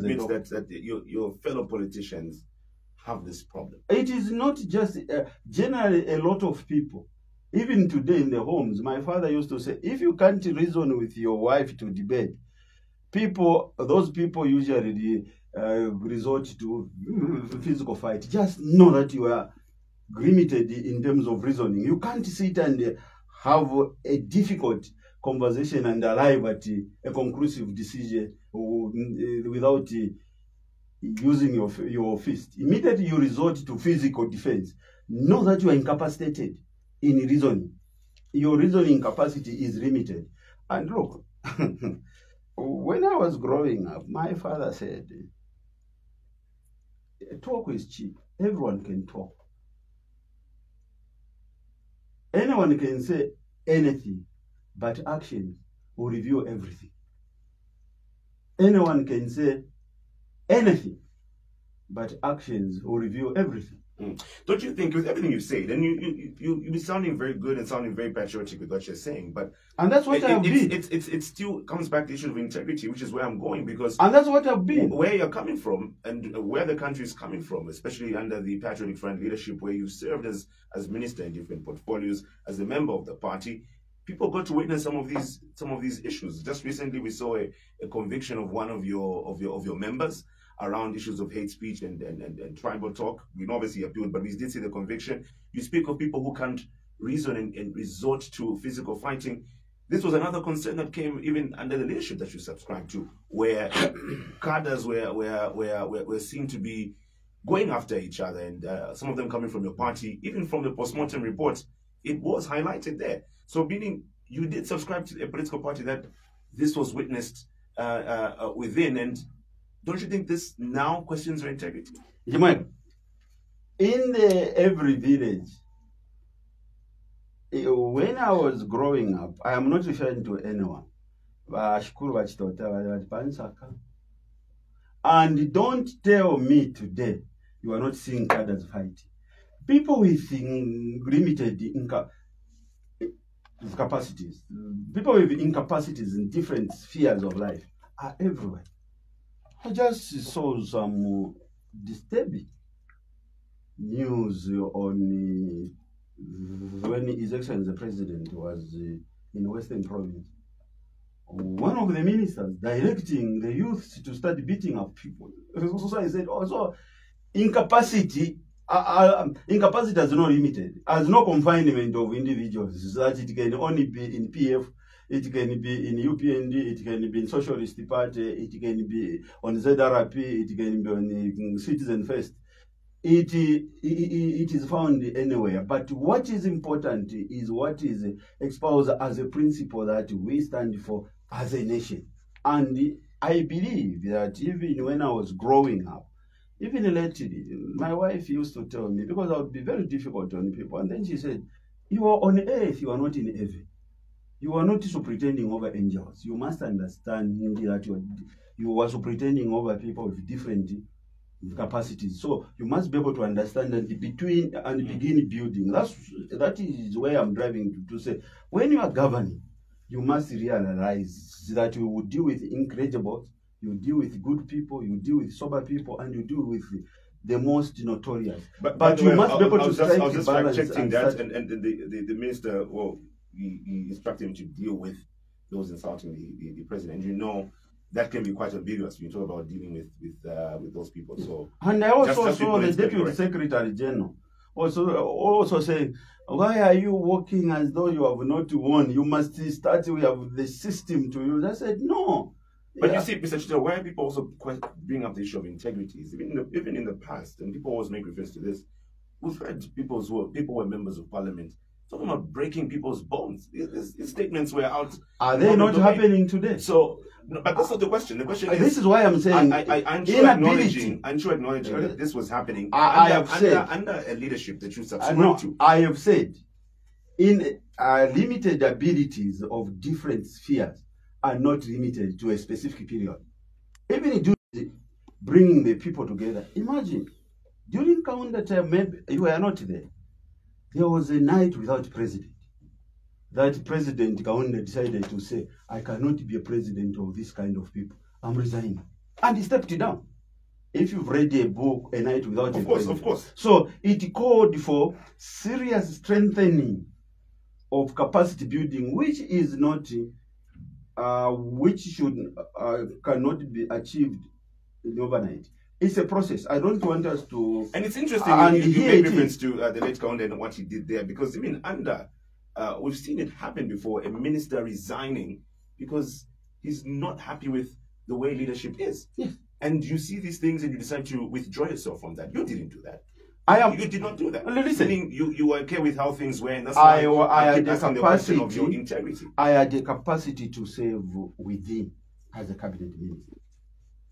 It means that your fellow politicians have this problem. It is not just generally a lot of people. Even today in the homes, my father used to say, if you can't reason with your wife to debate, those people usually resort to physical fight. Just know that you are limited in terms of reasoning. You can't sit and have a difficult conversation and arrive at a conclusive decision without using your fist. Immediately you resort to physical defense. Know that you are incapacitated in reasoning. Your reasoning capacity is limited. And look, when I was growing up, my father said, talk is cheap. Everyone can talk. Anyone can say anything, but actions will reveal everything. Anyone can say anything, but actions will reveal everything. Don't you think, with everything you've said, and you've been sounding very good and sounding very patriotic with what you're saying, and that's what I've been. It still comes back to the issue of integrity, which is where I'm going, because and that's what I've been. Where you're coming from and where the country is coming from, especially under the Patriotic Front leadership, where you served as minister in different portfolios, as a member of the party, people got to witness some of these issues. Just recently, we saw a conviction of one of your members around issues of hate speech and tribal talk. We obviously appealed, but we did see the conviction. You speak of people who can't reason and resort to physical fighting. This was another concern that came even under the leadership that you subscribed to, where cadres were seen to be going after each other, and some of them coming from your party. Even from the postmortem report, it was highlighted there. So meaning you did subscribe to a political party that this was witnessed within, and don't you think this now questions your integrity? In every village, when I was growing up, I am not referring to anyone. And don't tell me today you are not seeing cadres fighting. People with limited capacities, people with incapacities in different spheres of life are everywhere. I just saw some disturbing news on when His Excellency the President was in Western Province. One of the ministers directing the youth to start beating up people. So I said, also incapacity has no limited, has no confinement of individuals, that it can only be in PF, it can be in UPND, it can be in Socialist Party, it can be on ZRP, it can be on Citizen First. It is found anywhere. But what is important is what is exposed as a principle that we stand for as a nation. And I believe that even when I was growing up, even lately, my wife used to tell me, because I would be very difficult on people, and then she said, you are on earth, you are not in heaven. You are not superintending over angels. You must understand that you are superintending over people with different capacities. So you must be able to understand and begin building. That is where I'm driving to say, when you are governing, you must realize that you will deal with incredibles, you deal with good people, you deal with sober people, and you deal with the most notorious. But you must be able to strike the balance. Checking that, and the minister, well, he instructed him to deal with those insulting the president. And you know that can be quite ambiguous when you talk about dealing with those people. So, and I also saw the Deputy Secretary General also saying, why are you working as though you have not won? You must start, we have the system to use. I said, no. But you see, Mr. Chitto, why people also bring up the issue of integrity, even in the past, and people always make reference to this, we've heard people who were members of parliament talking about breaking people's bones. His statements were out. Are they not happening today? So, no, but that's not the question. The question is, this is why I'm saying, I'm sure acknowledging that this was happening under a leadership that you subscribe to. I have said, in limited abilities of different spheres are not limited to a specific period. Even during bringing the people together, imagine, during Kaunda time, maybe you were not there. There was a night without president. That President Kaunda decided to say, I cannot be a president of this kind of people. I'm resigning. and he stepped down. If you've read a book, A Night Without a President. Of course. So it called for serious strengthening of capacity building, which is not, which should cannot be achieved in overnight. It's a process. I don't want us to. And it's interesting you made reference to the late Kaunda and what he did there, because even under, we've seen it happen before, a minister resigning because he's not happy with the way leadership is. Yes. And you see these things and you decide to withdraw yourself from that. You didn't do that. You did not do that. Listen, you were okay with how things were, and that's why I had the asking capacity the question of your integrity. I had the capacity to serve within as a cabinet minister.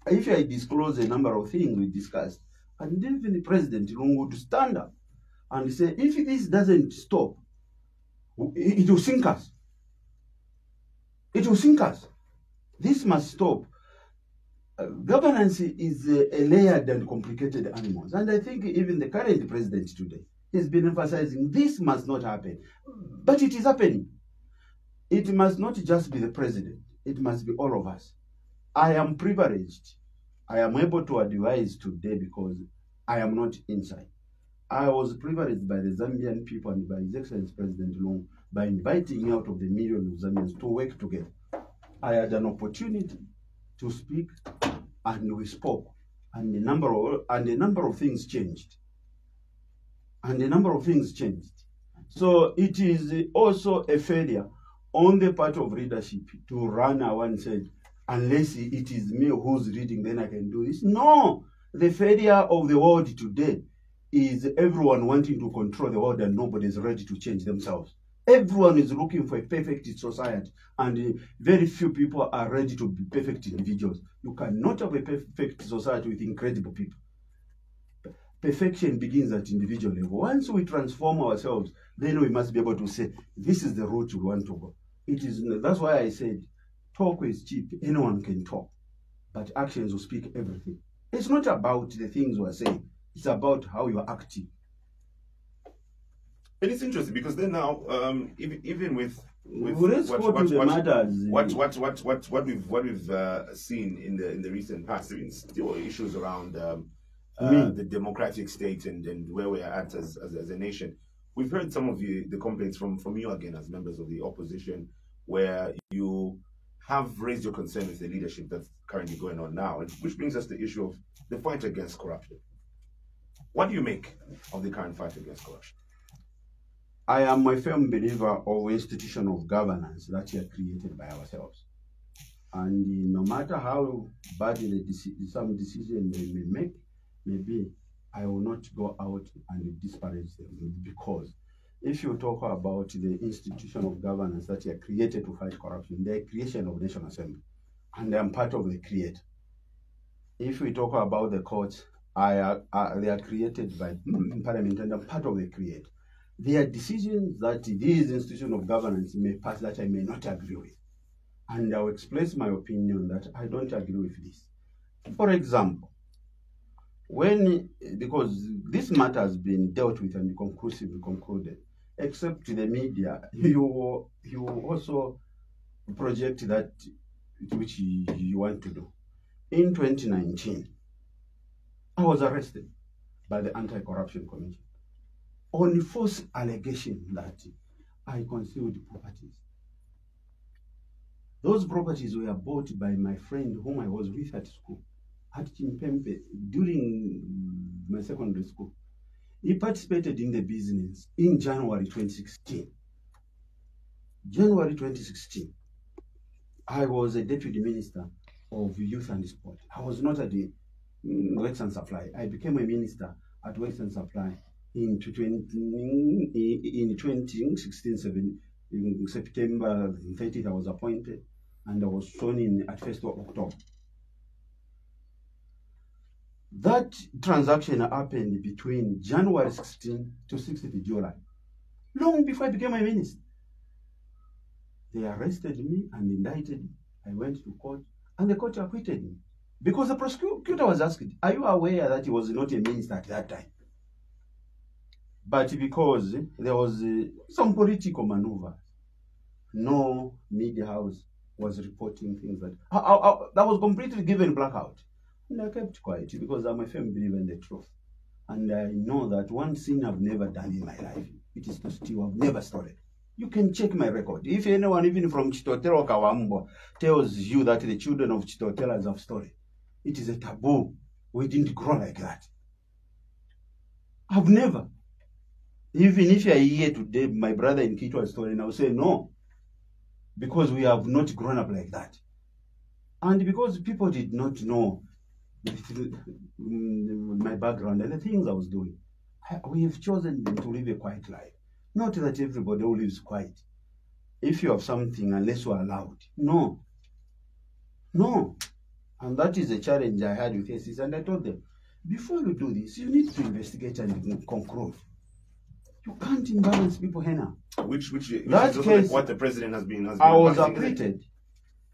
If I disclose a number of things we discussed, and even the president would stand up and say, if this doesn't stop, it will sink us. It will sink us. This must stop. Governance is a layered and complicated animal. And I think even the current president today has been emphasizing this must not happen. But it is happening. It must not just be the president. It must be all of us. I am privileged. I am able to advise today because I am not inside. I was privileged by the Zambian people and by His Excellency President Lungu by inviting me out of the millions of Zambians to work together. I had an opportunity to speak, and we spoke, and a number of things changed. So it is also a failure on the part of leadership to run around and say, unless it is me who's leading, then I can do this. No, the failure of the world today is everyone wanting to control the world and nobody is ready to change themselves. Everyone is looking for a perfect society, and very few people are ready to be perfect individuals. You cannot have a perfect society with incredible people. Perfection begins at individual level. Once we transform ourselves, then we must be able to say, this is the route we want to go. That's why I said, talk is cheap. Anyone can talk, but actions will speak everything. It's not about the things we're saying. It's about how you're acting. And it's interesting because then now, even with what we've seen in the recent past, I mean, still issues around the democratic state and where we are at as a nation. We've heard some of the complaints from you again as members of the opposition, where you have raised your concern with the leadership that's currently going on now, which brings us to the issue of the fight against corruption. What do you make of the current fight against corruption? I am a firm believer of institutional governance that are created by ourselves. And no matter how badly some decision they may make, maybe I will not go out and disparage them, because if you talk about the institutional governance that are created to fight corruption, the creation of National Assembly, and I am part of the creator. If we talk about the courts, they are created by Parliament, and I'm part of the creator. There are decisions that these institutions of governance may pass that I may not agree with. And I'll express my opinion that I don't agree with this. For example, because this matter has been dealt with and conclusively concluded, except to the media, you also project that which you want to do. In 2019, I was arrested by the Anti-Corruption Commission on false allegation that I concealed properties. Those properties were bought by my friend whom I was with at school, at Chimpempe, during my secondary school. He participated in the business in January 2016. January 2016, I was a deputy minister of youth and sport. I was not at the Works and Supply. I became a minister at Works and Supply in 2016, in September 30th, I was appointed, and I was sworn in at 1st of October. That transaction happened between January 16 to 6th July, long before I became a minister. They arrested me and indicted me. I went to court, and the court acquitted me. Because the prosecutor was asked, are you aware that he was not a minister at that time? But because there was some political maneuver, no media house was reporting things that was completely given blackout. And I kept quiet because I'm a firm believer in the truth. And I know that one thing I've never done in my life, it is to steal. I've never stolen. You can check my record. If anyone, even from Chitotelo or Kawambo, tells you that the children of Chitotelas have stolen, it is a taboo. We didn't grow like that. I've never. Even if you are here today, my brother in Kitwa has stolen, I'll say no. Because we have not grown up like that. And because people did not know my background and the things I was doing, we have chosen to live a quiet life. Not that everybody who lives quiet. If you have something, unless you are allowed. No. No. And that is the challenge I had with ACs. And I told them, before you do this, you need to investigate and conclude. You can't embarrass people here now. Which that is case, like what the president has been I was acquitted.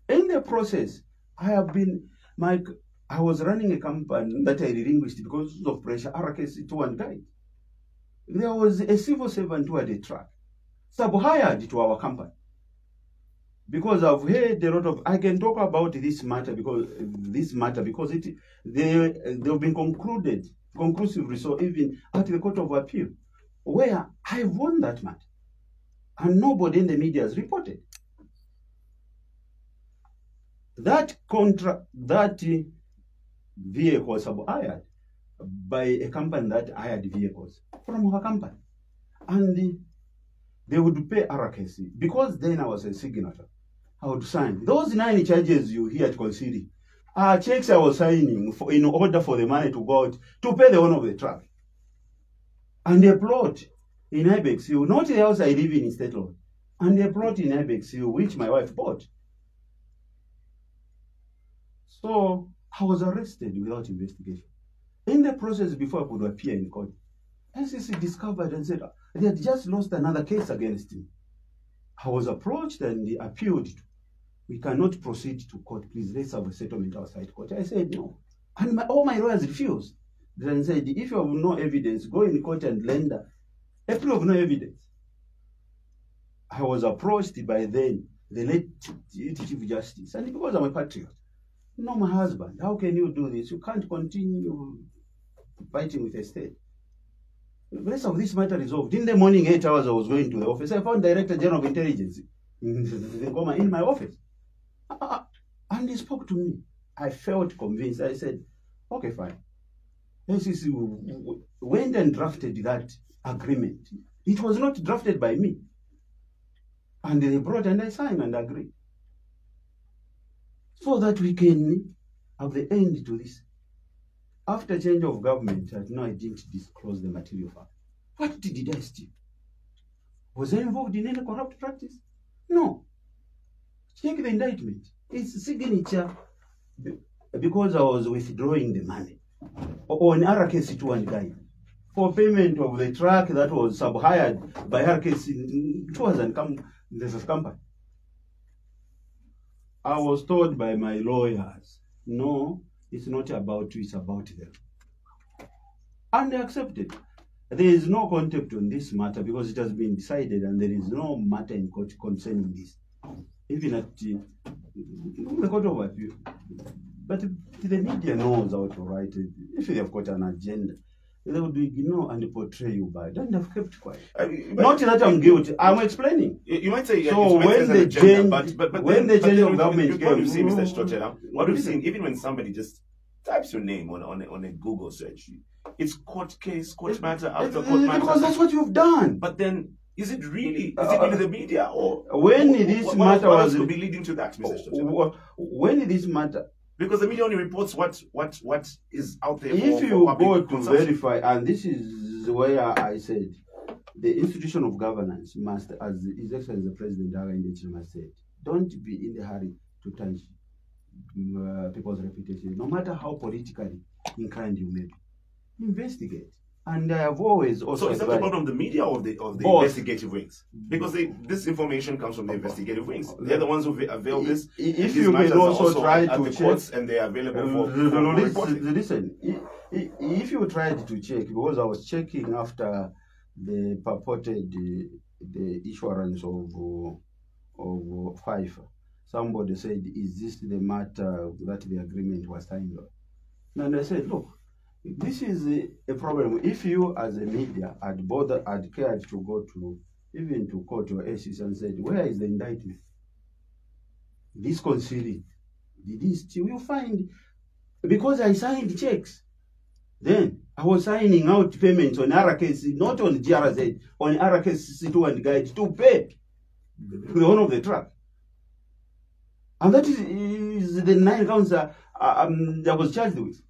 In the process, I was running a company that I relinquished because of pressure. RKC 2 died. There was a civil servant who had a truck, sub-hired to our company. Because I've heard a lot of, I can talk about this matter because they've been conclusively, so even at the Court of Appeal, where I won that matter, and nobody in the media has reported. That vehicle was sub-hired by a company that hired vehicles from our company. And they would pay RKC. Because then I was a signature, I would sign. Those 9 charges you hear at considering are checks I was signing in order for the money to go out to pay the owner of the truck. And a plot in Ibex Hill, not the house I live in State Road, and a plot in Ibex Hill, which my wife bought. So I was arrested without investigation. In the process, before I could appear in court, NCC discovered and said they had just lost another case against me. I was approached and they appealed. We cannot proceed to court. Please, let's have a settlement outside court. I said no. And all my lawyers refused. Then said, if you have no evidence, go in court and render a proof of no evidence. I was approached by then the late Chief Justice, and because I'm a patriot, no, my husband, how can you do this? You can't continue fighting with the state. The rest of this matter resolved. In the morning, 8 hours, I was going to the office. I found Director General of Intelligence in my office. And he spoke to me. I felt convinced. I said, okay, fine. NCC went and drafted that agreement. It was not drafted by me. And they brought and I signed and agreed. So that we can have the end to this. After change of government, I didn't disclose the material fact. What did I steal? Was I involved in any corrupt practice? No. Check the indictment. It's signature because I was withdrawing the money on RKC 2 guide for payment of the truck that was sub-hired by RKC 2 and company. I was told by my lawyers, no, it's not about you, it's about them. And they accepted. There is no contempt on this matter because it has been decided and there is no matter in court concerning this. Even at the Court of Appeal. But the media knows how to write it. If they have got an agenda, they would ignore and portray you bad. And they've kept quiet. Not that I'm guilty. I'm explaining. You might say, so when the change, when the change of government came, what we've seen, Mr. Chitotela, what we've seen, even when somebody just types your name on a Google search, it's court case, court matter after court matter. Because that's what you've done. But then, is it really the media or when this matter was to be leading to that, Mr. Chitotela? When this matter. Because the media only reports what is out there. If you go to verify, and this is where I said, the institution of governance must, as His Excellency the President must say, don't be in the hurry to tarnish people's reputation, no matter how politically inclined you may be. Investigate. And I have always also. So is that the problem of the media or the investigative wings? Because this information comes from the investigative wings. They're the ones who avail this. If you can also try to check, courts and they're available for reporting. Listen, if you tried to check, because I was checking after the purported the issuance of FIFA, somebody said, "Is this the matter that the agreement was signed on?" And I said, look, this is a problem. If you as a media had cared to go to, even to court or ACC and said, where is the indictment? This concealing. Did he steal? You find, because I signed checks. Then I was signing out payments on RKC, not on GRZ, on RKC C2 and guide to pay the owner of the truck. And that is the 9 counts that I was charged with.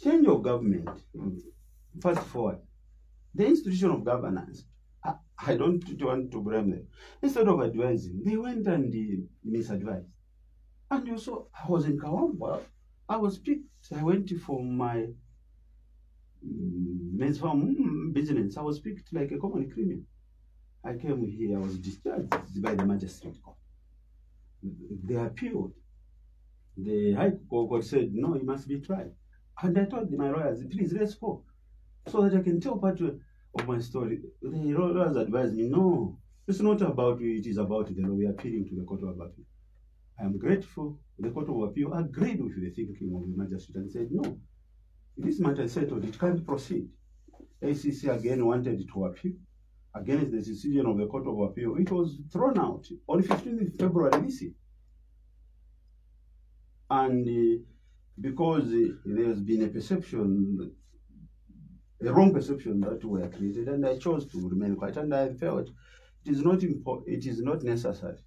Change of government, fast forward. The institution of governance, I don't want to blame them. Instead of advising, they went and misadvised. And you saw, I was in Kawamba. I was picked. I went for my men's farm business. I was picked like a common criminal. I came here. I was discharged by the magistrate court. They appealed. The High Court said, no, he must be tried. And I told my lawyers, please, let's go, so that I can tell part of my story. The lawyers advised me, no, it's not about you, it is about the law. We are appealing to the Court of Appeal. I am grateful. The Court of Appeal agreed with the thinking of the magistrate and said, no, this matter is settled, it can't proceed. ACC again wanted to appeal against the decision of the Court of Appeal. It was thrown out on 15th February this year. And because there has been a perception, a wrong perception that were created, and I chose to remain quiet, and I felt it is not important, it is not necessary.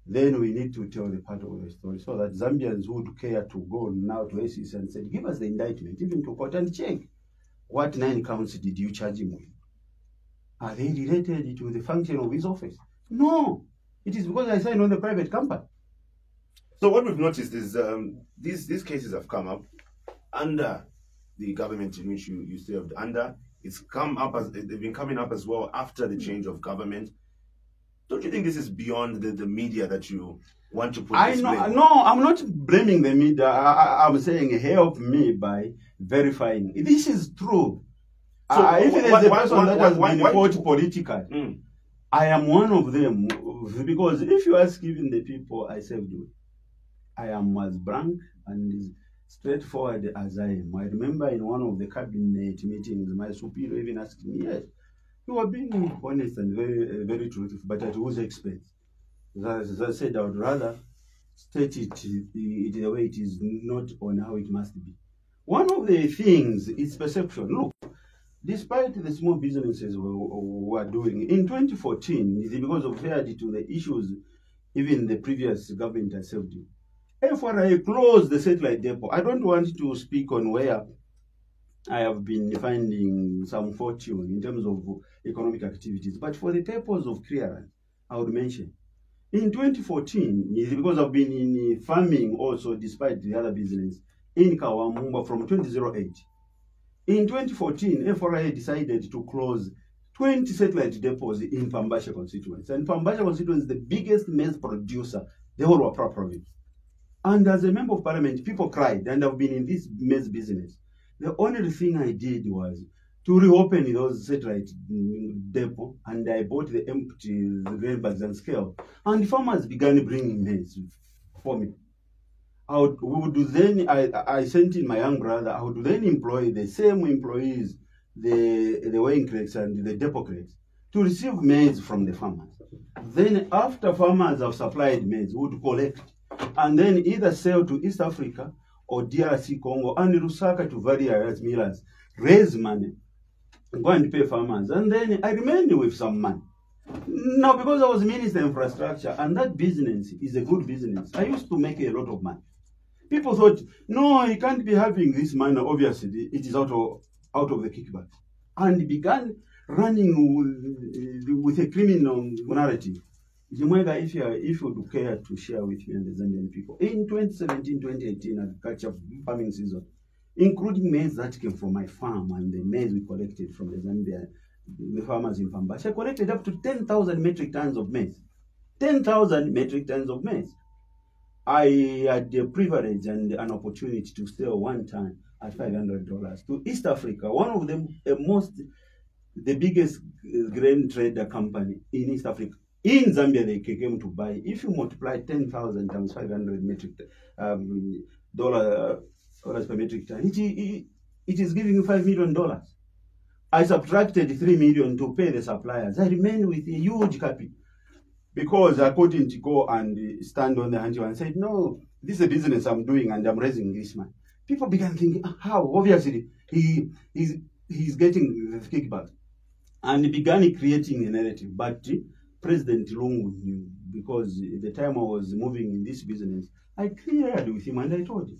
Then we need to tell the part of the story so that Zambians would care to go now to ACC and say, give us the indictment, even to court, and check what 9 counts did you charge him with. Are they related to the function of his office? No, it is because I signed on the private company. So what we've noticed is these cases have come up under the government in which you served under. It's come up as they've been coming up as well after the change of government. Don't you think this is beyond the media that you want to put this blame? No, I'm not blaming the media. I'm saying help me by verifying. This is true. So if there's a person that has been fought politically, I am one of them. Because if you ask even the people I served with, I am as blank and straightforward as I am. I remember in one of the cabinet meetings, my superior even asked me, yes, you are being honest and very, very truthful, but at whose expense? As I said, I would rather state it the way it is, not on how it must be. One of the things is perception. Look, despite the small businesses we are doing, in 2014, because of fairly to the issues even the previous government has served in, FRA closed the satellite depot. I don't want to speak on where I have been finding some fortune in terms of economic activities, but for the purpose of clearance, I would mention, in 2014, because I've been in farming also, despite the other business, in Kawamba from 2008. In 2014, FRA decided to close 20 satellite depots in Pambasha constituency. And Pambasha constituency is the biggest maize producer, the whole of Wapra province. And as a member of parliament, people cried, and I've been in this maize business. The only thing I did was to reopen those satellite depot, and I bought the empty grain bags and scale. And farmers began bringing maize for me. I sent in my young brother. I would then employ the same employees, the weighing crates and the depot crates, to receive maize from the farmers. Then after farmers have supplied maize, we would collect and then either sell to East Africa or DRC Congo and Lusaka to various millers, raise money, go and pay farmers, and then I remained with some money. Now, because I was Minister of Infrastructure, and that business is a good business, I used to make a lot of money. People thought, no, he can't be having this money. Obviously, it is out of the kickback. And began running with a criminal narrative. If you would care to share with me and the Zambian people, in 2017-2018 agriculture farming season, including maize that came from my farm and the maize we collected from the farmers in Pambasha, I collected up to 10,000 metric tons of maize. 10,000 metric tons of maize. I had the privilege and an opportunity to sell 1 ton at $500 to East Africa, one of the biggest grain trader company in East Africa. In Zambia, they came to buy. If you multiply 10,000 times 500 metric dollars per metric ton. It is giving you $5 million. I subtracted 3 million to pay the suppliers. I remained with a huge capital because I couldn't go and stand on the hand and say, no, this is a business I'm doing and I'm raising this money. People began thinking, how? Obviously, he's getting the kickback. And began creating a narrative. But President Lungu knew, because at the time I was moving in this business, I cleared with him and I told him,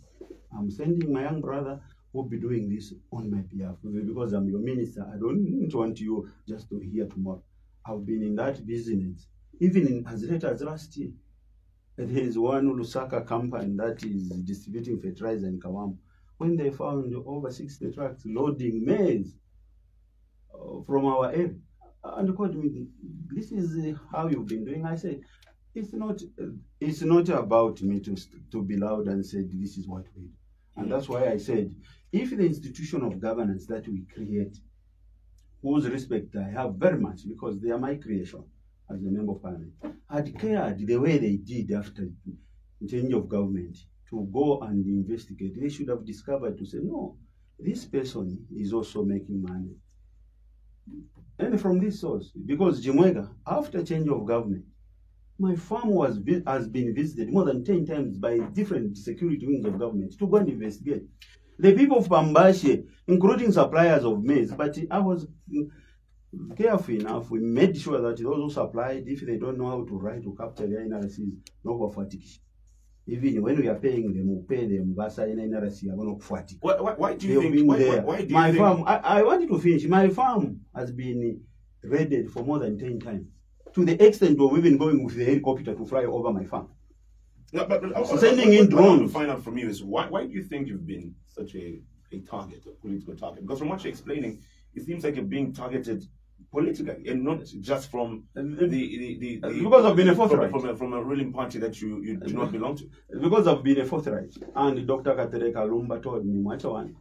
I'm sending my young brother who will be doing this on my behalf. Because I'm your minister, I don't want you just to hear tomorrow. I've been in that business, even as late as last year. There is one Lusaka company that is distributing fertilizer in Kawam. When they found over 60 trucks loading maize from our area, and called me, this is how you've been doing. I said, it's not about me to be loud and say this is what we do. And that's why I said, if the institution of governance that we create, whose respect I have very much because they are my creation as a member of parliament, had cared the way they did after change of government to go and investigate, they should have discovered to say, no, this person is also making money. And from this source, because Jimwega, after change of government, my farm has been visited more than 10 times by different security wings of government to go and investigate. The people of Bambashe, including suppliers of maize, but I was careful enough. We made sure that those who supplied, if they don't know how to write to capture their NRCs, no kufuatikisha. Even when we are paying them, we pay them. Why do you think? Why do you my think? farm, I wanted to finish. My farm has been raided for more than 10 times, to the extent of even going with the helicopter to fly over my farm. No, but Sending in what I want drones. to find out from you is why do you think you've been such a target, a political target? Because from what you're explaining, it seems like you're being targeted politically and not just from the because I've been a forthright. From a ruling party that you do not belong to. Because I've been a forthright. And Dr. Katereka Lumba told me, Mwachawan,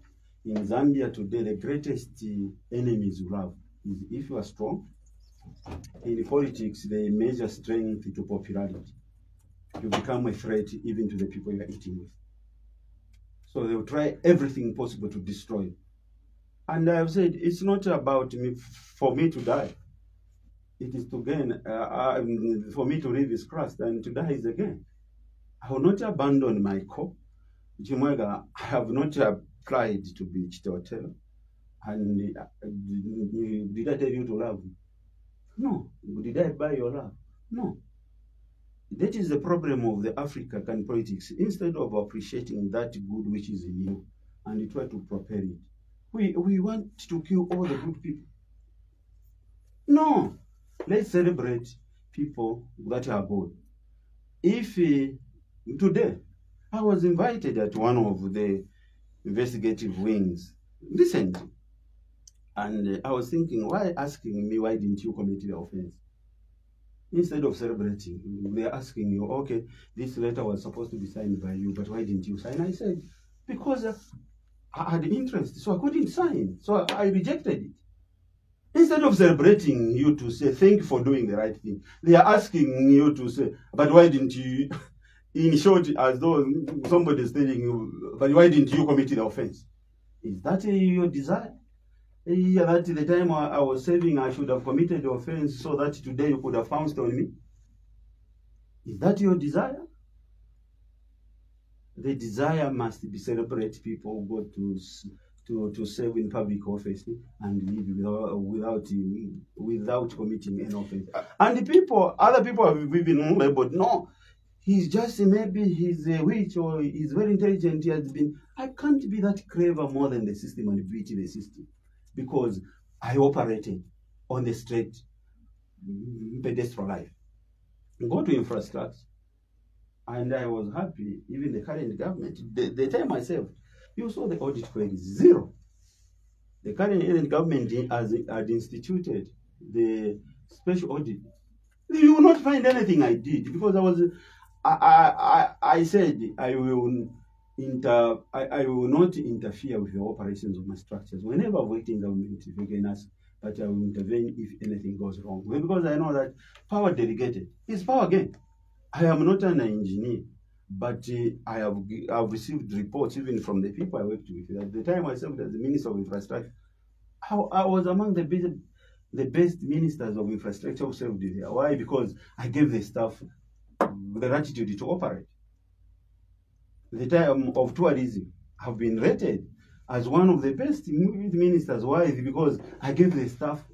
in Zambia today, the greatest enemies you have is if you are strong. In politics, they measure strength to popularity. You become a threat even to the people you are eating with. So they will try everything possible to destroy you. And I've said, it's not about me for me to die. It is to gain, for me to live is Christ, and to die is again. I will not abandon my core. Jimwega, I have not applied to be Chitotelo. And did I tell you to love me? No. Did I buy your love? No. That is the problem of the African politics. Instead of appreciating that good which is in you and try to propel it, we want to kill all the good people. No. Let's celebrate people that are good. If today, I was invited at one of the investigative wings recently, and I was thinking, why asking me, why didn't you commit the offense? Instead of celebrating, they're asking you, okay, this letter was supposed to be signed by you, but why didn't you sign? I said, because I had interest, so I couldn't sign. So I rejected it. Instead of celebrating you to say, thank you for doing the right thing, they are asking you to say, but why didn't you, in short, as though somebody is telling you, but why didn't you commit the offense? Is that your desire? That the time I was saving, I should have committed the offense so that today you could have pounced on me? Is that your desire? The desire must be celebrate people who go to serve in public office and live without committing an offense. And other people have been labeled, no, he's just, maybe he's a witch or he's very intelligent. He has been. I can't be that clever more than the system and beat the system, because I operated on the straight pedestrian life. Go to infrastructure. And I was happy, even the current government, the time myself, you saw the audit queries, zero. The current government had instituted the special audit. You will not find anything I did, because I said I will not interfere with the operations of my structures. Whenever I've worked in government, you can ask, but I will intervene if anything goes wrong. Because I know that power delegated is power again. I am not an engineer. But I've received reports even from the people I worked with. At the time I served as the Minister of Infrastructure, I was among the best ministers of infrastructure who served there. Why? Because I gave the staff the latitude to operate. The time of tourism have been rated as one of the best ministers. Why? Because I gave the staff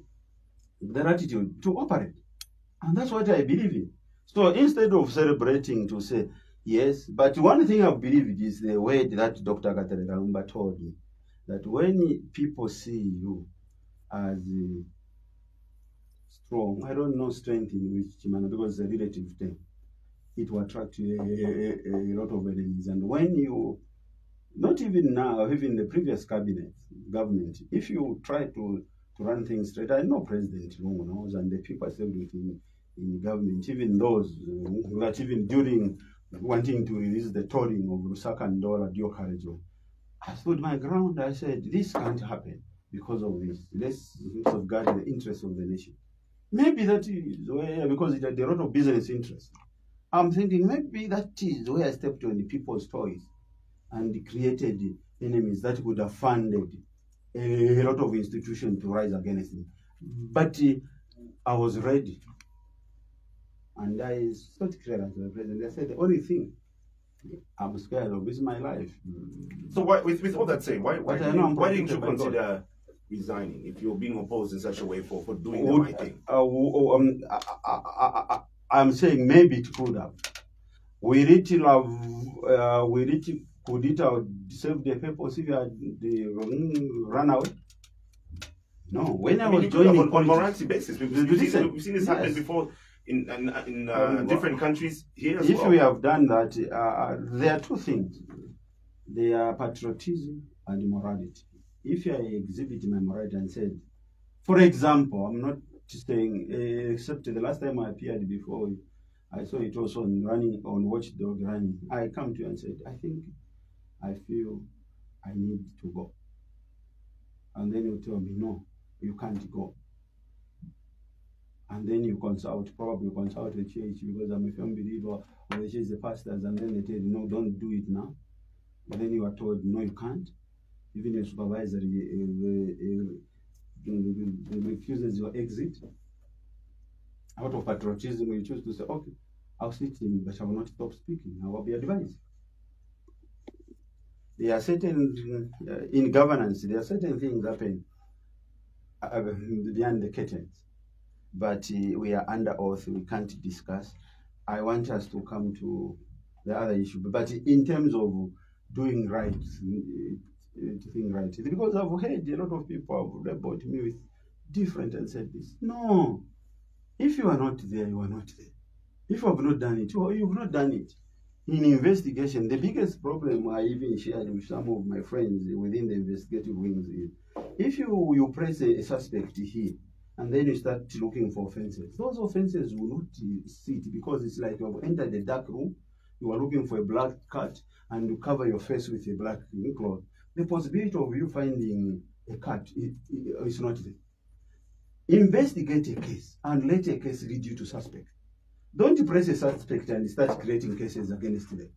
the latitude to operate. And that's what I believe in. So instead of celebrating to say, yes, but one thing I've believed is the word that Dr. Katere Kalumba told me, that when people see you as strong, I don't know strength in which manner, because it's a relative thing, it will attract a lot of enemies. And when you, not even now, even the previous government, if you try to run things straight, I know President Lungu knows, and the people I served with in government, even those that even during wanting to release the tolling of Lusaka and Ndola Diokarejo, I stood my ground. I said, this can't happen because of this. Let's safeguard the interests of the nation. Maybe that is where, because it had a lot of business interests. I'm thinking maybe that is where I stepped on the people's toys and created enemies that would have funded a lot of institutions to rise against me. But I was ready. And I started clear to the president. I said, the only thing I'm scared of is my life. So why, with all that said, why didn't you consider resigning if you're being opposed in such a way for doing the right thing? I'm saying maybe it could have. Could it have served the purpose if you had run away? No. When I was joining on morality basis, we've seen this happen before in different countries here as well. If we have done that, there are two things. They are patriotism and morality. If I exhibit my morality and said, for example, I'm not saying, except the last time I appeared before, I saw it also on Watchdog running. I come to you and said, I feel I need to go. And then you tell me, no, you can't go. And then you probably consult the church, because I'm a firm believer, or the church, the pastors, and then they tell you, no, don't do it now. But then you are told, no, you can't. Even your supervisor refuses your exit. Out of patriotism, you choose to say, okay, I'll sit in, but I will not stop speaking. I will be advised. There are certain, in governance, there are certain things happen behind the curtains. But we are under oath, we can't discuss. I want us to come to the other issue. But in terms of doing right, to think right, because I've heard a lot of people have rebutted me with different and said this. No, if you are not there, you are not there. If you have not done it, you have not done it. In investigation, the biggest problem I even shared with some of my friends within the investigative wings is, if you press a suspect here, and then you start looking for offenses, those offenses will not sit, because it's like you have entered a dark room, you are looking for a black cat, and you cover your face with a black cloth. The possibility of you finding a cat is not there. Investigate a case and let a case lead you to suspect. Don't press a suspect and start creating cases against them.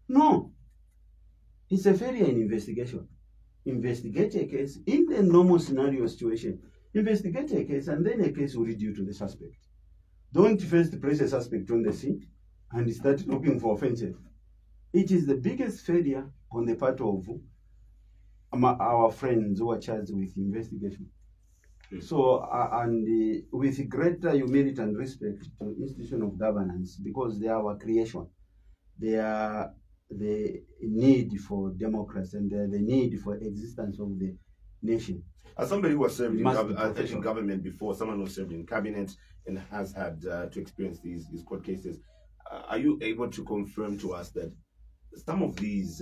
No. It's a failure in investigation. Investigate a case in the normal scenario situation. Investigate a case, and then a case will lead you to the suspect. Don't first press a suspect on the scene and start looking for offenses. It is the biggest failure on the part of our friends who are charged with investigation. So, with greater humility and respect to institution of governance, because they are our creation, they are the need for democracy, and the need for existence of the nation. As somebody who has served in government before, someone who served in cabinet and has had to experience these court cases, are you able to confirm to us that some of these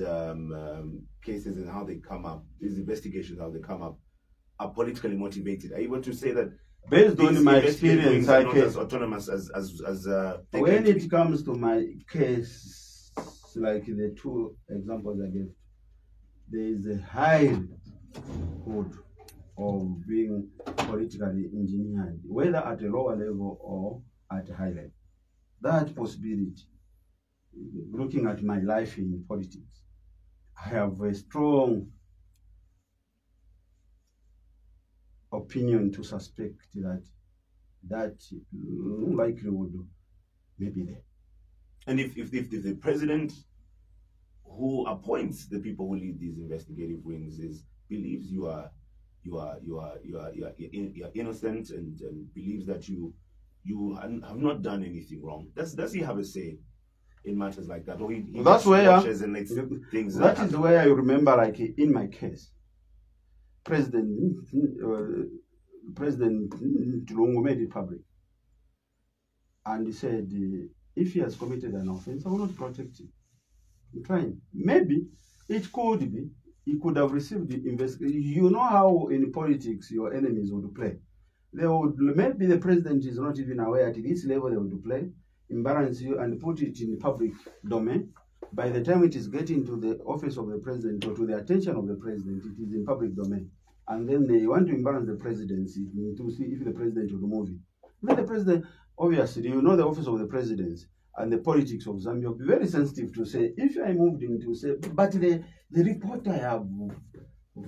cases and how they come up, these investigations, how they come up, are politically motivated? Are you able to say that, based on my experience, are not as autonomous as when it comes to my case, like the two examples I gave, there is a high hood of being politically engineered, whether at a lower level or at a high level. That possibility looking at my life in politics, I have a strong opinion to suspect that likelihood may be there. And if the president who appoints the people who lead these investigative wings believes you are innocent and believes that you have not done anything wrong, does he have a say in matters like that, or he that's where watches and lets things that is where I remember, like in my case, President Tulungu made it public, and he said, if he has committed an offense, I will not protect him. I'm trying. Maybe it could be he could have received the investigation. You know how in politics your enemies would play. They would, maybe the president is not even aware at this level they would play, embarrass you and put it in the public domain. By the time it is getting to the office of the president or to the attention of the president, it is in public domain. And then they want to embarrass the presidency to see if the president will remove it. Then the president, obviously, you know the office of the presidency and the politics of Zambia will be very sensitive to say, if I moved him to say, but the report I have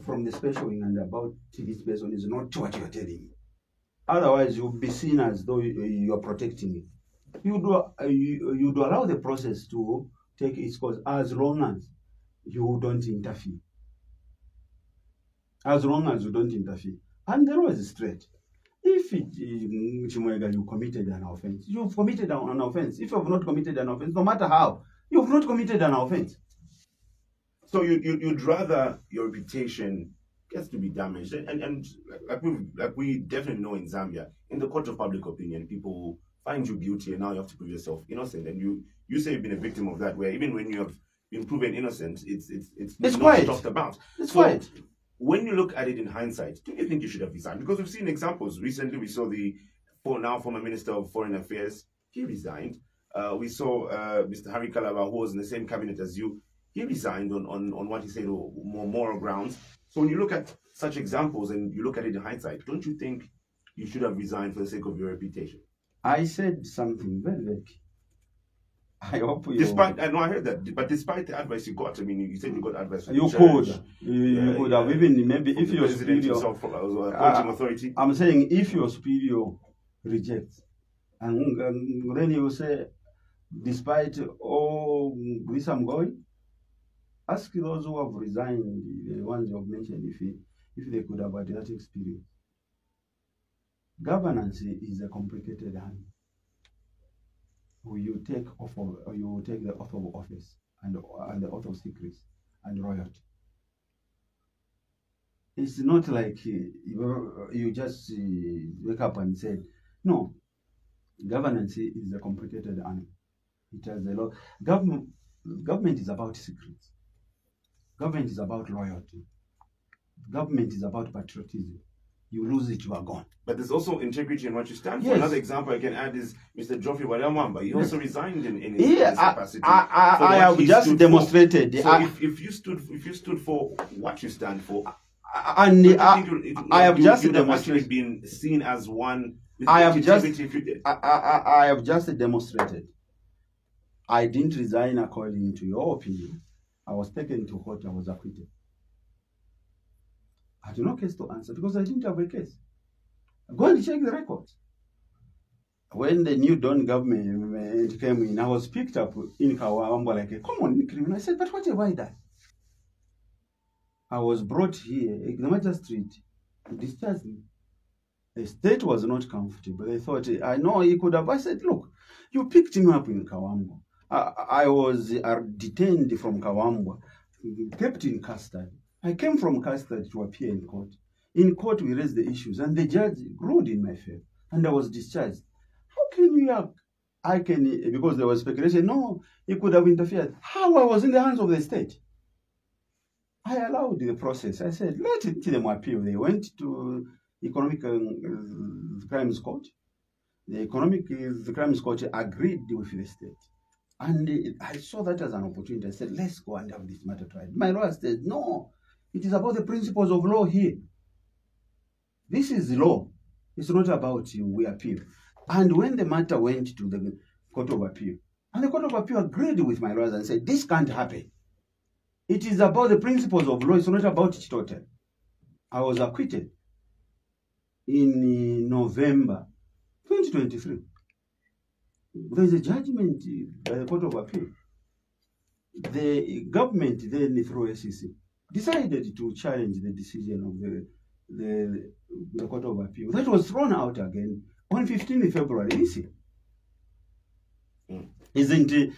from the special wing and about this person is not what you're telling me. Otherwise, you'll be seen as though you're protecting it. You'd allow the process to take its course as long as you don't interfere. As long as you don't interfere. And the law is straight. If you committed an offense, you've committed an offense. If you have not committed an offense, no matter how, you've not committed an offense. So you'd rather your reputation gets to be damaged, and like we definitely know in Zambia, in the court of public opinion, people find you guilty, and now you have to prove yourself innocent. And you say you've been a victim of that, where even when you have been proven innocent, it's not quiet. talked about. It's quiet. When you look at it in hindsight, do you think you should have resigned? Because we've seen examples. Recently, we saw the now former Minister of Foreign Affairs. He resigned. We saw Mr. Harry Kalaba, who was in the same cabinet as you. He resigned on what he said were more moral grounds. So when you look at such examples and you look at it in hindsight, don't you think you should have resigned for the sake of your reputation? I said something very, very key. I hope you... Despite, I know I heard that, but despite the advice you got, I mean, you said you got advice from you the could. church, You could have even, maybe if your superior... appointing authority. I'm saying if your superior rejects, and then you say, despite all this I'm going, ask those who have resigned, the ones you have mentioned, if they could have had that experience. Governance is a complicated hand. You take the oath of office and the oath of secrecy and royalty. It's not like you just wake up and say, no. Governance is a complicated animal. It has a lot. Government is about secrets. Government is about loyalty. Government is about patriotism. You lose it, you are gone. But there's also integrity in what you stand for. Yes. Another example I can add is Mr. Geoffrey Walyamwamba. He also resigned in his capacity. I have just demonstrated. So if you stood for what you stand for, and I have just demonstrated been seen as one. I have just demonstrated. I didn't resign according to your opinion. I was taken to court. I was acquitted. I had no case to answer because I didn't have a case. Go and check the records. When the new Dawn government came in, I was picked up in Kawamba like a common criminal. I said, but what have I done? I was brought here, the magistrate discharged me. The state was not comfortable. They thought, I know he could have. I said, look, you picked him up in Kawamba. I was detained from Kawamba, kept in custody. I came from custody to appear in court. In court, we raised the issues, and the judge ruled in my favor, and I was discharged. How can you have? Because there was speculation, no, he could have interfered. How? I was in the hands of the state. I allowed the process. I said, let them appeal. They went to Economic Crimes Court. The Economic Crimes Court agreed with the state. And I saw that as an opportunity. I said, let's go and have this matter tried. My lawyer said, no, it is about the principles of law here. This is law. It's not about we appeal. And when the matter went to the Court of Appeal, And the Court of Appeal agreed with my lawyers and said, this can't happen. It is about the principles of law. It's not about Chitote. I was acquitted in November 2023. There is a judgment by the Court of Appeal. The government then, through SEC, decided to challenge the decision of the Court of Appeal. That was thrown out again on 15th February this year. Isn't it?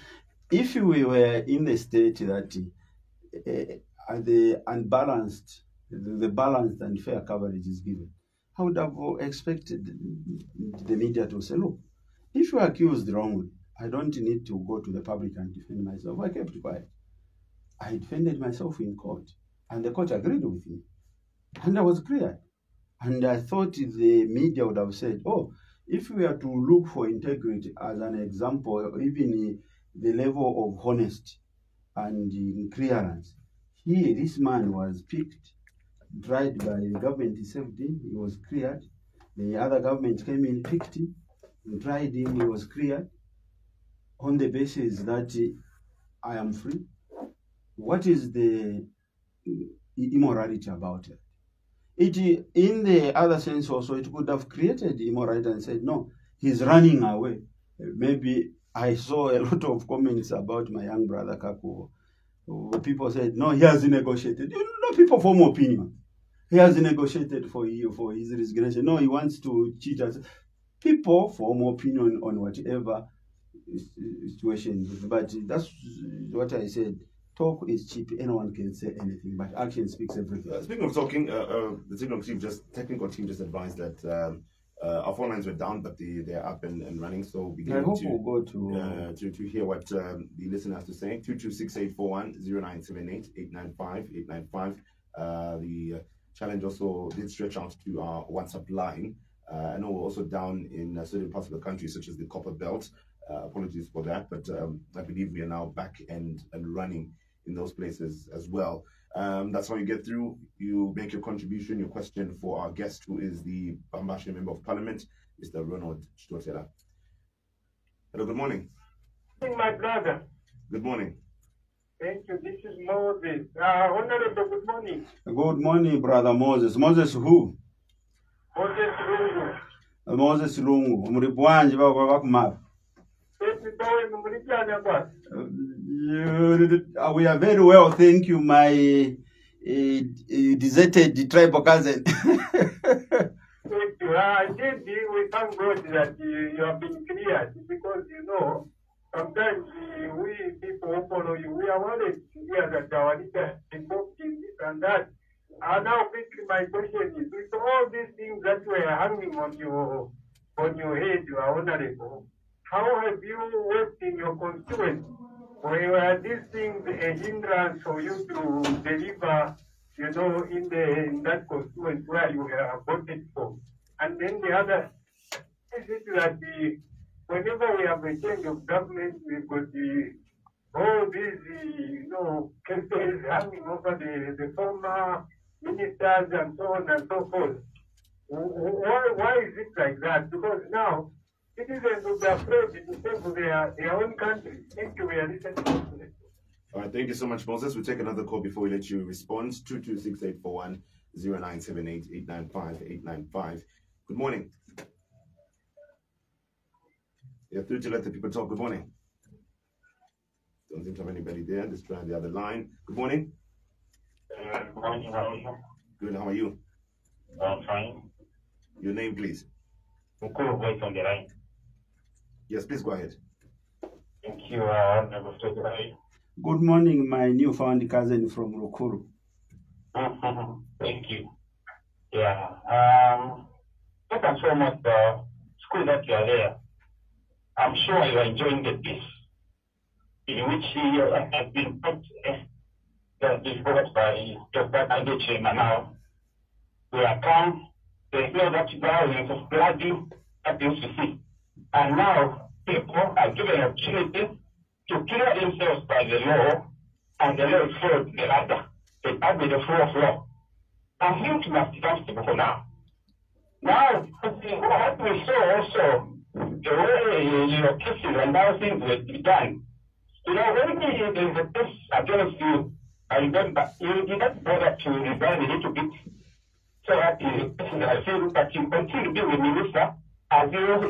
If we were in the state that the unbalanced, the balanced and fair coverage is given, I would have expected the media to say, look, if you are accused wrongly, I don't need to go to the public and defend myself. I kept quiet. I defended myself in court, and the court agreed with me. And I was clear. And I thought the media would have said, oh, if we are to look for integrity as an example, even the level of honesty and clearance, here, this man was picked, tried by the government, he saved him, he was cleared. The other government came in, picked him, and tried him, he was cleared, on the basis that I am free. What is the immorality about it? In the other sense also, it could have created immorality and said, no, he's running away. Maybe I saw a lot of comments about my young brother Kaku. People said, no, he has negotiated. You know, people form opinion. He has negotiated for his resignation. No, he wants to cheat us. People form opinion on whatever situation. But that's what I said. Talk is cheap. Anyone can say anything, but action speaks everything. Speaking of talking, the technical team just advised that our phone lines were down, but they're up and running. So we I hope we'll go to hear what the listener has to say. 226-841, 0978-895-895. The challenge also did stretch out to our WhatsApp line. I know we're also down in certain parts of the country, such as the Copper Belt. Apologies for that, but I believe we are now back and running in those places as well. That's how you get through. You make your contribution, your question for our guest, who is the Bambashe Member of Parliament, Mr. Ronald Chitotela. Hello, good morning. My brother. Good morning. Thank you. This is Moses. Honorable, good morning. Good morning, Brother Moses. Moses who? Moses Lungu. Moses Lungu. Umribwanje bakumapha. We are very well, thank you, my deserted tribal cousin. Thank you. Indeed, we thank God that you have been cleared, because you know, sometimes we people who follow you, we are worried to hear that our leader is talking this and that. And now, quickly, my question is, with all these things that were hanging on your head, you are honorable, how have you worked in your constituency? Were these things a hindrance for you to deliver, you know, in that constituency where you were voted for? And then the other is it that whenever we have a change of government, we've got all these, you know, cases hanging over the former ministers and so on and so forth. Why is it like that? Because now, citizens will be afraid to defend their own country. Thank you. We are listening. All right, thank you so much, Moses. We'll take another call before we let you respond. 226-841, 0978-895-895. Good morning. You're through to let the people talk. Good morning. Don't seem to have anybody there. Let's try the other line. Good morning. Good morning. How are you? Good. How are you? I'm fine. Your name, please. Mukuru voice on the line. Yes, please go ahead. Thank you, Honorable Secretary. Good morning, my newfound cousin from Rukuru. Thank you. Yeah. First and foremost, the school that you are there, I'm sure you are enjoying the peace in which you have been put discovered by Dr. Andeche Manao. We are calm. There's no that violence of bloody that used to see. And now people are given an opportunity to clear themselves by the law, and the law is followed the ladder. They add with the flow of law. And him must be comfortable for now. Now, what we saw also the way your cases and how things were done. You know, when there is a case against you, I remember you did not bother to resign a little bit so that the person I feel that you continue being a minister as you also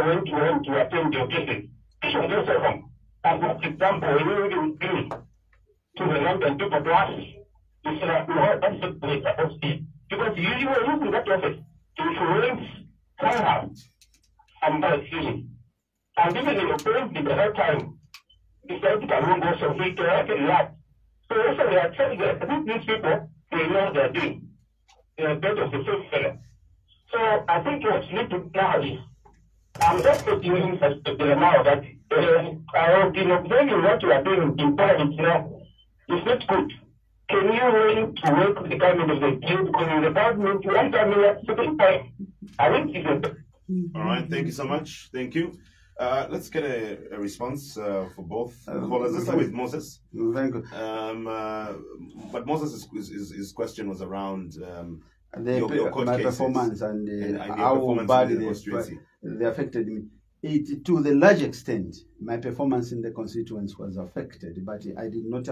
went to attend your cases. This was also wrong. And for example, when you really to the London people to ask, you say that no, that's the way it's supposed to be. Because you were using that office to influence somehow and by feeling. And even in your parents at the right time, decided to come go so free to act a lot. So also they are telling that these people, they know what they're doing. They are better of the same fellow. So I think what you need to now is, I'm just doing such a dilemma that I have been observing what you are doing in private now. It's not good. Can you learn to work with the government of the day? Because in the government, you want to make a certain point. I think it's a... All right, thank you so much. Thank you. Let's get a response for both callers. Let's start with Moses. Thank you. But Moses' his question was around your court my cases performance and how bad they affected me. To the large extent, my performance in the constituents was affected, but I did not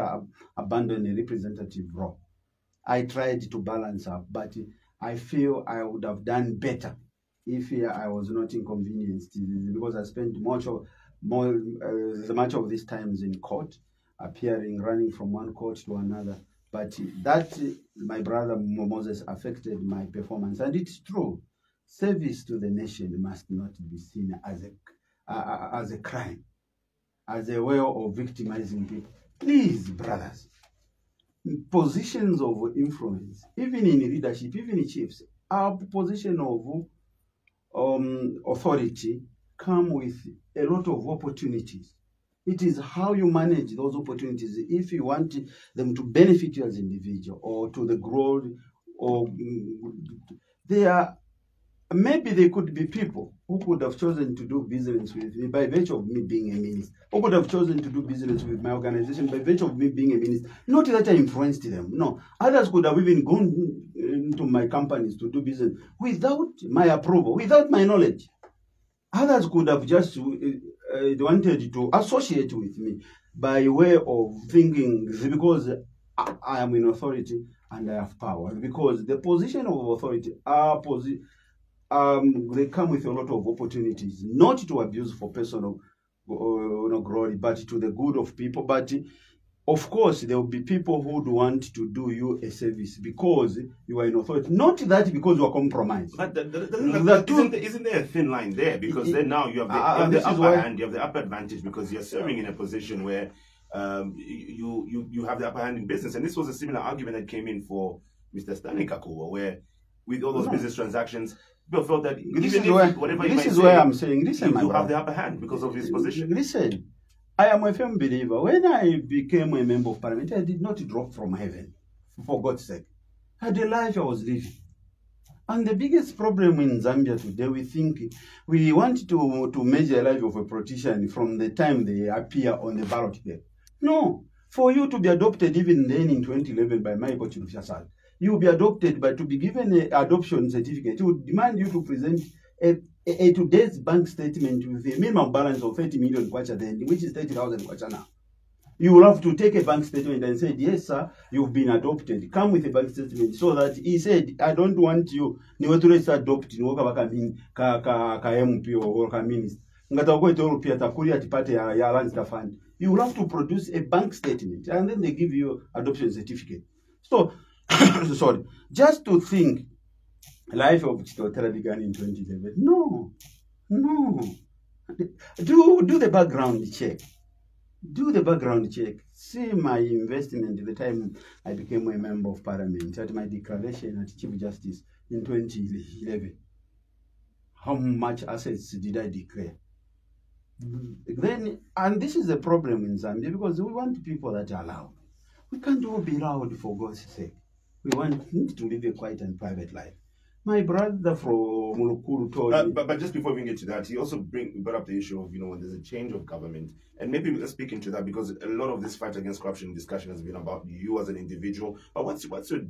abandon a representative role. I tried to balance up, but I feel I would have done better if I was not inconvenienced, because I spent much of these times in court, appearing, running from one court to another. But that, my brother Moses, affected my performance. And it's true. Service to the nation must not be seen as a crime, as a way of victimizing people. Please, brothers, positions of influence, even in leadership, even in chiefs, our position of authority come with a lot of opportunities. It is how you manage those opportunities. If you want them to benefit you as an individual or to the growth, or maybe they could be people who could have chosen to do business with me by virtue of me being a minister, who could have chosen to do business with my organization by virtue of me being a minister. Not that I influenced them, no. Others could have even gone into my companies to do business without my approval, without my knowledge. Others could have just wanted to associate with me by way of thinking, because I am in authority and I have power. Because the position of authority, they come with a lot of opportunities, not to abuse for personal glory, but to the good of people. But of course, there will be people who would want to do you a service because you are in authority. Not that because you are compromised. But isn't there a thin line there? Because then now you have the upper hand, you have the upper advantage because you're serving in a position where you have the upper hand in business. And this was a similar argument that came in for Mr. Stanley Kakuwa, where with all those business transactions, people felt that this is where I'm saying, listen, you have the upper hand because of his position. Listen, I am a firm believer. When I became a member of parliament, I did not drop from heaven, for God's sake. I had a life I was living. And the biggest problem in Zambia today, we want to measure the life of a politician from the time they appear on the ballot paper. No. For you to be adopted even then in 2011 by Michael Chilufya, you will be adopted, but to be given an adoption certificate, it would demand you to present a today's bank statement with a minimum balance of 30 million kwacha then, which is 30,000 kwacha now. You will have to take a bank statement and say, yes, sir, you've been adopted. Come with a bank statement. So that he said, I don't want you to adopt in ka MP or ka minister. You will have to produce a bank statement and then they give you adoption certificate. So, sorry, just to think, life of Chitotera began in 2011. No. Do the background check. Do the background check. See my investment at the time I became a member of parliament, at my declaration at Chief Justice in 2011. How much assets did I declare? Then, and this is a problem in Zambia because we want people that are loud. We can't all be loud for God's sake. We need to live a quiet and private life. My brother from Mulukuru told me. But just before we get to that, he also brought up the issue of, when there's a change of government. And maybe let's speak into that because a lot of this fight against corruption discussion has been about you as an individual. But what's your